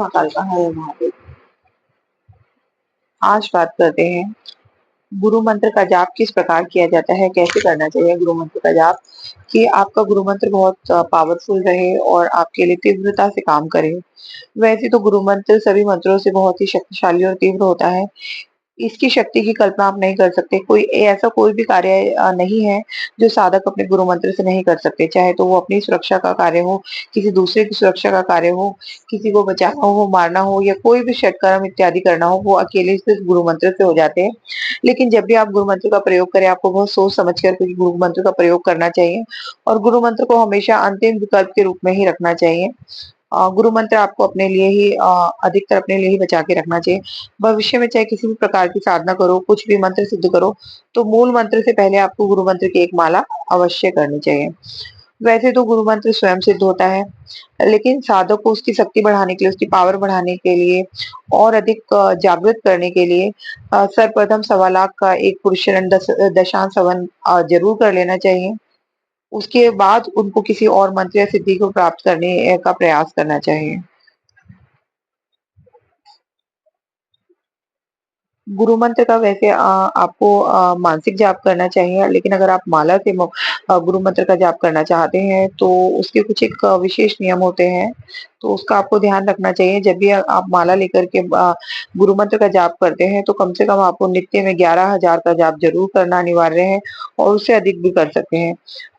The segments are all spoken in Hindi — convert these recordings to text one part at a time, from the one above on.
महाकाल का हर महादेव। आज बात करते हैं गुरु मंत्र का जाप किस प्रकार किया जाता है, कैसे करना चाहिए गुरु मंत्र का जाप कि आपका गुरु मंत्र बहुत पावरफुल रहे और आपके लिए तीव्रता से काम करे। वैसे तो गुरु मंत्र सभी मंत्रों से बहुत ही शक्तिशाली और तीव्र होता है। इसकी शक्ति की कल्पना आप नहीं कर सकते। ऐसा कोई भी कार्य नहीं है जो साधक अपने गुरु मंत्र से नहीं कर सकते। चाहे तो वो अपनी सुरक्षा का कार्य हो, किसी दूसरे की सुरक्षा का कार्य हो, किसी को बचाना हो, मारना हो या कोई भी षटकर्म इत्यादि करना हो, वो अकेले सिर्फ गुरु मंत्र से हो जाते हैं। लेकिन जब भी आप गुरु मंत्र का प्रयोग करें, आपको बहुत सोच समझ कर के गुरु मंत्र का प्रयोग करना चाहिए और गुरु मंत्र को हमेशा अंतिम विकल्प के रूप में ही रखना चाहिए। गुरु मंत्र आपको अपने लिए ही अधिकतर अपने लिए ही बचा के रखना चाहिए। भविष्य में चाहे किसी भी प्रकार की साधना करो, कुछ भी मंत्र सिद्ध करो, तो मूल मंत्र से पहले आपको गुरु मंत्र की एक माला अवश्य करनी चाहिए। वैसे तो गुरु मंत्र स्वयं सिद्ध होता है, लेकिन साधक को उसकी शक्ति बढ़ाने के लिए, उसकी पावर बढ़ाने के लिए और अधिक जागृत करने के लिए सर्वप्रथम 1.25 लाख का एक पुरुषरण दशांश हवन जरूर कर लेना चाहिए। उसके बाद उनको किसी और मंत्र या सिद्धि को प्राप्त करने का प्रयास करना चाहिए। गुरु मंत्र का वैसे आपको मानसिक जाप करना चाहिए, लेकिन अगर आप माला से गुरु मंत्र का जाप करना चाहते हैं, तो उसके कुछ एक विशेष नियम होते हैं, तो उसका आपको ध्यान रखना चाहिए। जब भी आप माला लेकर के गुरु मंत्र का जाप करते हैं, तो कम से कम आपको नित्य में 11,000 का जाप जरूर करना अनिवार्य है और उससे अधिक भी कर सकते हैं।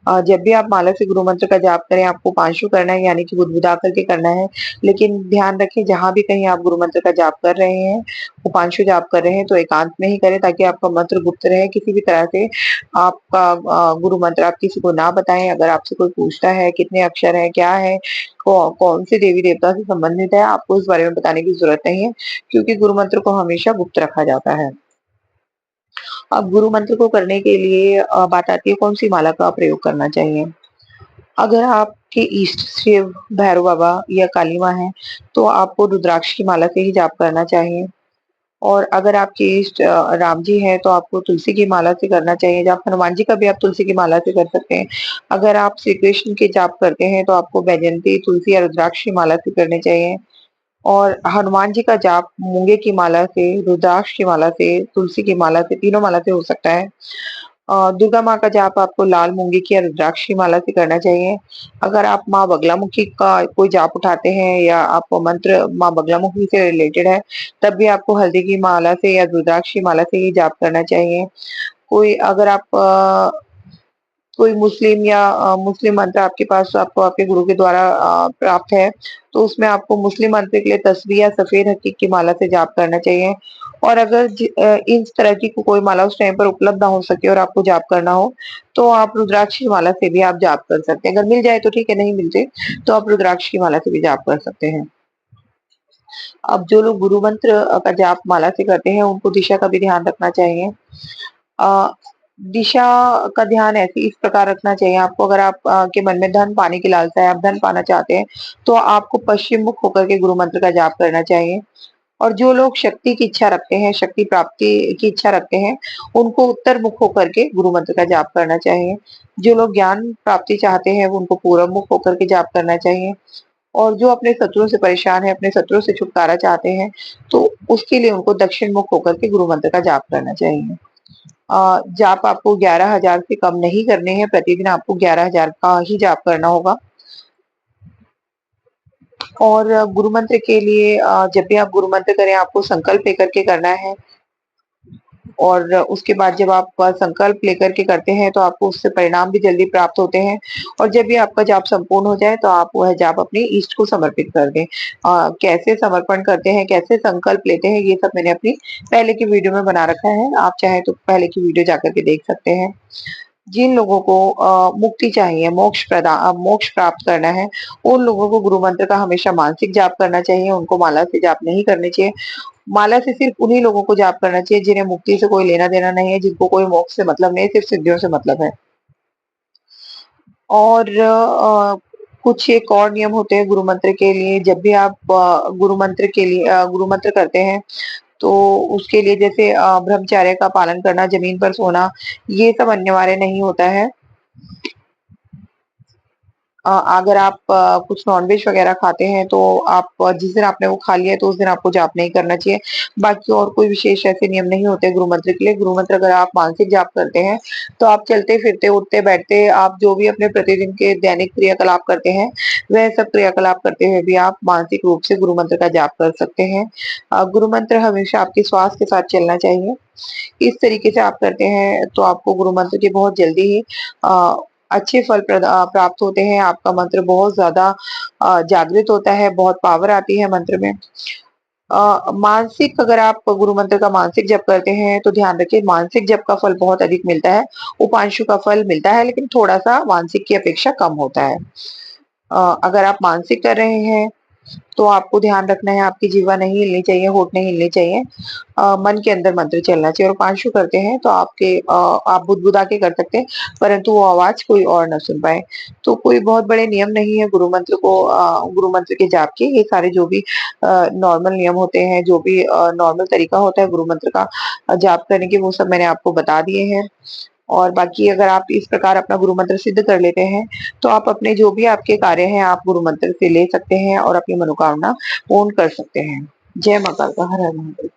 जब भी आप माला से गुरु मंत्र का जाप करें, आपको पांचों करना है, यानी कि बुदबुदा करके करना है। लेकिन ध्यान रखें, जहां भी कहीं आप गुरु मंत्र का जाप कर रहे हैं, उपांशु जाप कर रहे हैं, तो एकांत में ही करें ताकि आपका मंत्र गुप्त रहे। किसी भी तरह से आपका गुरु मंत्र आप किसी को ना बताएं। अगर आपसे कोई पूछता है कितने अक्षर है, क्या है, कौन से देवी देवता से संबंधित है, आपको इस बारे में बताने की जरूरत नहीं है, क्योंकि गुरु मंत्र को हमेशा गुप्त रखा जाता है। अब गुरु मंत्र को करने के लिए बात आती है कौन सी माला का प्रयोग करना चाहिए। अगर आपके इष्ट शिव, भैरव बाबा या काली माँ है, तो आपको रुद्राक्ष की माला से ही जाप करना चाहिए। और अगर आपके इष्ट राम जी हैं, तो आपको तुलसी की माला से करना चाहिए। जब हनुमान जी का भी आप तुलसी की माला से कर सकते हैं। अगर आप श्री कृष्ण के जाप करते हैं, तो आपको वैजयंती, तुलसी या रुद्राक्ष की माला से करने चाहिए। और हनुमान जी का जाप मूंगे की माला से, रुद्राक्ष की माला से, तुलसी की माला से, तीनों माला से हो सकता है। दुर्गा माँ का जाप आपको लाल मूंगे की या रुद्राक्ष की माला से करना चाहिए। अगर आप माँ बगलामुखी का कोई जाप उठाते हैं या आपको मंत्र माँ बगलामुखी से रिलेटेड है, तब भी आपको हल्दी की माला से या रुद्राक्ष की माला से ही जाप करना चाहिए। कोई अगर आप कोई मुस्लिम मंत्र आपके पास आपको आपके गुरु के द्वारा प्राप्त है, तो उसमें आपको मुस्लिम मंत्र के लिए तस्बीह या सफेद हकीक की माला से जाप करना चाहिए। और अगर इस तरह की कोई माला उस टाइम पर उपलब्ध ना हो सके और आपको जाप करना हो, तो आप रुद्राक्ष की माला से भी आप जाप कर सकते हैं। अगर मिल जाए तो ठीक है, नहीं मिलते तो आप रुद्राक्ष की माला से भी जाप कर सकते हैं। अब जो लोग गुरु मंत्र का जाप माला से करते हैं, उनको दिशा का भी ध्यान रखना चाहिए। अ, दिशा का ध्यान ऐसे इस प्रकार रखना चाहिए आपको। अगर आप के मन में धन पाने की लालसा है, आप धन पाना चाहते हैं, तो आपको पश्चिम मुख होकर के गुरु मंत्र का जाप करना चाहिए। और जो लोग शक्ति की इच्छा रखते हैं, शक्ति प्राप्ति की इच्छा रखते हैं, उनको उत्तर मुख होकर के गुरु मंत्र का जाप करना चाहिए। जो लोग ज्ञान प्राप्ति चाहते हैं, वो उनको पूर्व मुख होकर के जाप करना चाहिए। और जो अपने शत्रुओं से परेशान है, अपने शत्रुओं से छुटकारा चाहते हैं, तो उसके लिए उनको दक्षिण मुख होकर के गुरु मंत्र का जाप करना चाहिए। जाप आपको 11,000 से कम नहीं करने हैं, प्रतिदिन आपको 11,000 का ही जाप करना होगा। और गुरु मंत्र के लिए जब भी आप गुरु मंत्र करें, आपको संकल्प लेकर के करना है। और उसके बाद जब आप संकल्प लेकर के करते हैं, तो आपको उससे परिणाम भी जल्दी प्राप्त होते हैं। और जब भी आपका जाप संपूर्ण हो जाए, तो आप वह जाप अपने इष्ट को समर्पित कर दें। कैसे समर्पण करते हैं, कैसे संकल्प लेते हैं, ये सब मैंने अपनी पहले की वीडियो में बना रखा है। आप चाहें तो पहले की वीडियो जाकर के देख सकते हैं। जिन लोगों को मुक्ति चाहिए, मोक्ष प्राप्त करना है, उन लोगों को गुरु मंत्र का हमेशा मानसिक जाप करना चाहिए, उनको माला से जाप नहीं करनी चाहिए। माला से सिर्फ उन्हीं लोगों को जाप करना चाहिए जिन्हें मुक्ति से कोई लेना-देना नहीं है, जिनको कोई मोक्ष से मतलब नहीं है, सिर्फ सिद्धियों से मतलब है। और कुछ एक और नियम होते हैं गुरु मंत्र के लिए। जब भी आप गुरु मंत्र करते हैं, तो उसके लिए जैसे ब्रह्मचर्य का पालन करना, जमीन पर सोना, ये सब अनिवार्य नहीं होता है। अगर आप कुछ नॉनवेज वगैरह खाते हैं तो आप जिस दिन आपने वो खा लिया है तो उस दिन आपको जाप नहीं करना चाहिए। बाकी और कोई विशेष ऐसे नियम नहीं होते गुरु मंत्र के लिए। गुरु मंत्र अगर आप मानसिक जाप करते हैं तो आप चलते-फिरते, उठते-बैठते आप जो भी अपने प्रतिदिन के दैनिक क्रियाकलाप करते हैं, वह सब क्रियाकलाप करते हुए भी आप मानसिक रूप से गुरु मंत्र का जाप कर सकते हैं। गुरु मंत्र हमेशा आपके स्वास्थ्य के साथ चलना चाहिए। इस तरीके से आप करते हैं तो आपको गुरु मंत्र के बहुत जल्दी ही अ, अच्छे फल प्राप्त होते हैं। आपका मंत्र बहुत ज़्यादा जागृत होता है, बहुत पावर आती है मंत्र में। मानसिक अगर आप गुरु मंत्र का मानसिक जप करते हैं तो ध्यान रखिए मानसिक जप का फल बहुत अधिक मिलता है, उपांशु का फल मिलता है लेकिन थोड़ा-सा मानसिक की अपेक्षा कम होता है। अगर आप मानसिक कर रहे हैं तो आपको ध्यान रखना है आपकी जीवा नहीं हिलनी चाहिए, होंठ नहीं हिलने चाहिए। मन के अंदर मंत्र चलना चाहिए और पाँचों करते हैं तो आप बुदबुदा के कर सकते हैं, परंतु वो आवाज़ कोई और ना सुन पाए। तो कोई बहुत बड़े नियम नहीं है गुरु मंत्र के जाप के, ये सारे जो भी नॉर्मल नियम होते हैं, जो भी नॉर्मल तरीका होता है गुरु मंत्र का जाप करने के, वो सब मैंने आपको बता दिए हैं। और बाकी अगर आप इस प्रकार अपना गुरु मंत्र सिद्ध कर लेते हैं, तो आप अपने जो भी आपके कार्य हैं, आप गुरु मंत्र से ले सकते हैं और अपनी मनोकामना पूर्ण कर सकते हैं। जय माता दी, हर हर महादेव।